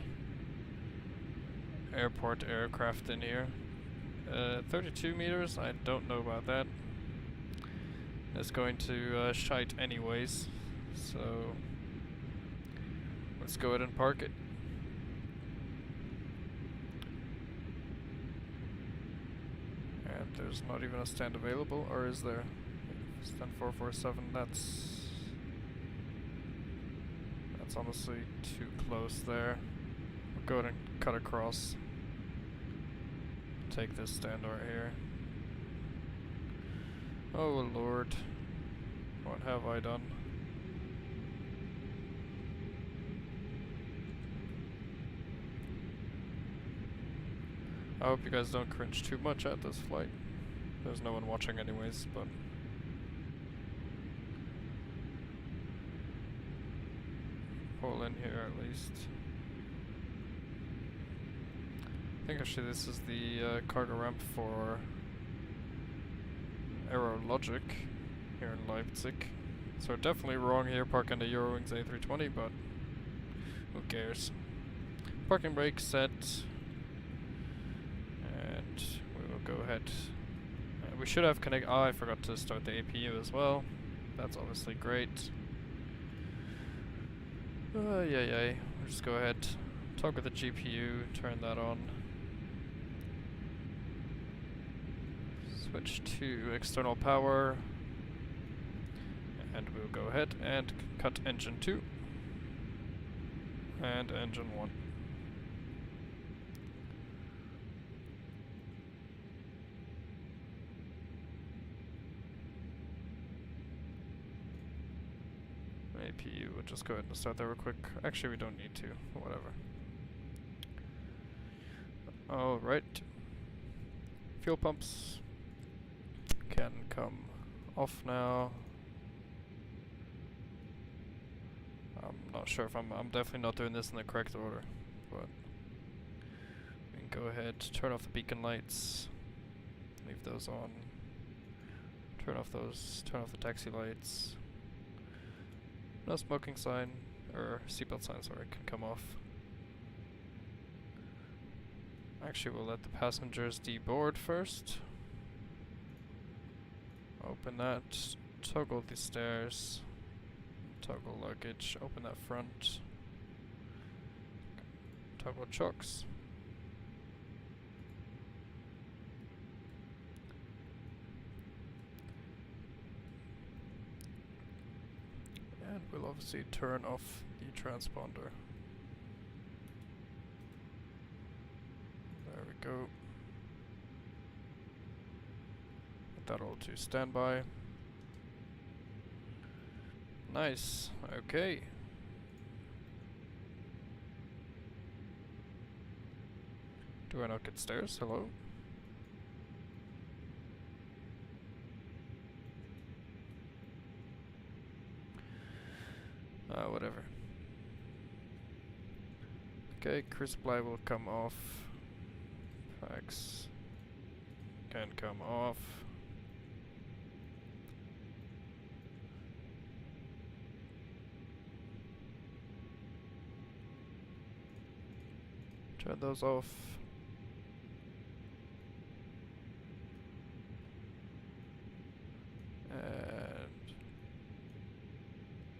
airport aircraft in here. 32 meters, I don't know about that. It's going to shite anyways, so let's go ahead and park it. And there's not even a stand available, or is there? Stand 447, that's honestly too close there. go ahead and cut across. Take this stand right here. Oh lord. What have I done? I hope you guys don't cringe too much at this flight. There's no one watching anyways, but... pull in here at least. I think actually this is the cargo ramp for Aerologic here in Leipzig. So definitely wrong here parking the Eurowings A320, but who cares? Parking brake set. And we will go ahead. We should have connect. Oh, I forgot to start the APU as well. That's obviously great. We'll just go ahead, talk with the GPU, turn that on. Switch to external power. And we'll go ahead and cut engine 2. And engine 1. APU, we'll just go ahead and start that real quick. Actually, we don't need to, whatever. Alright. Fuel pumps can come off now. I'm not sure if I'm definitely not doing this in the correct order, but we can go ahead, turn off the beacon lights, leave those on, turn off the taxi lights. No smoking sign, or seatbelt sign, sorry, can come off. Actually, we'll let the passengers deboard first. Open that, toggle the stairs, toggle luggage, open that front, toggle chocks. And we'll obviously turn off the transponder. There we go. Put that all to standby. Nice. Okay. Do I not get stairs? Hello? Whatever. Okay, cruise supply will come off. Packs can come off. Turn those off.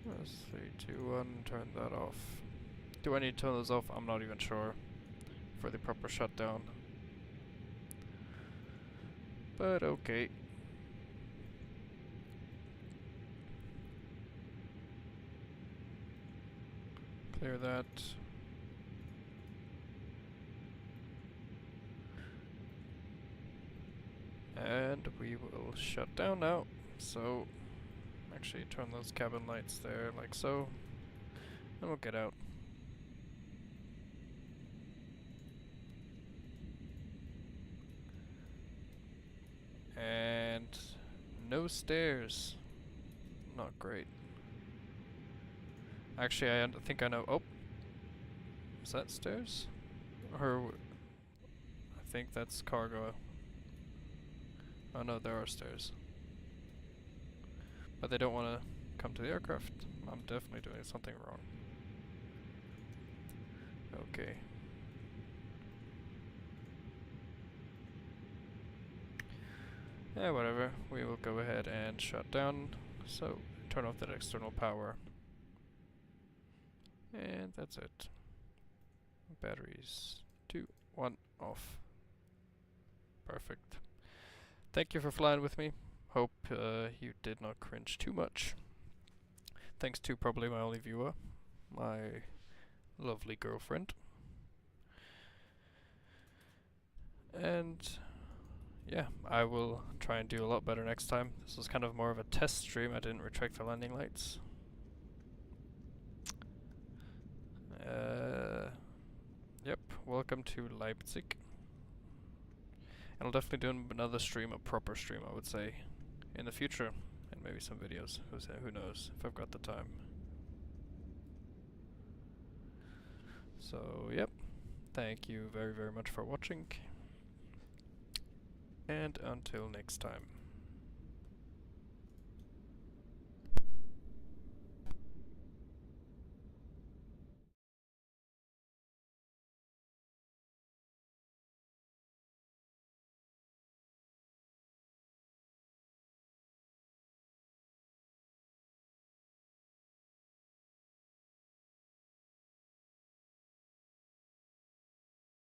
That's 3, 2, 1, turn that off. Do I need to turn those off? I'm not even sure for the proper shutdown. But okay. Clear that. And we will shut down now. So actually turn those cabin lights there like so, and we'll get out. And no stairs. Not great. Actually, I think I know. Oh, is that stairs? Or I think that's cargo. Oh no, there are stairs. But they don't want to come to the aircraft. I'm definitely doing something wrong. Okay. Yeah, whatever. We will go ahead and shut down. So, turn off that external power. And that's it. Batteries 2, 1, off. Perfect. Thank you for flying with me. Hope you did not cringe too much. Thanks to probably my only viewer, my lovely girlfriend. And yeah, I will try and do a lot better next time. This was kind of more of a test stream. I didn't retract the landing lights. Yep, welcome to Leipzig. And I'll definitely do another stream, a proper stream I would say, in the future. And maybe some videos, who knows, if I've got the time. So yep, thank you very much for watching. And until next time.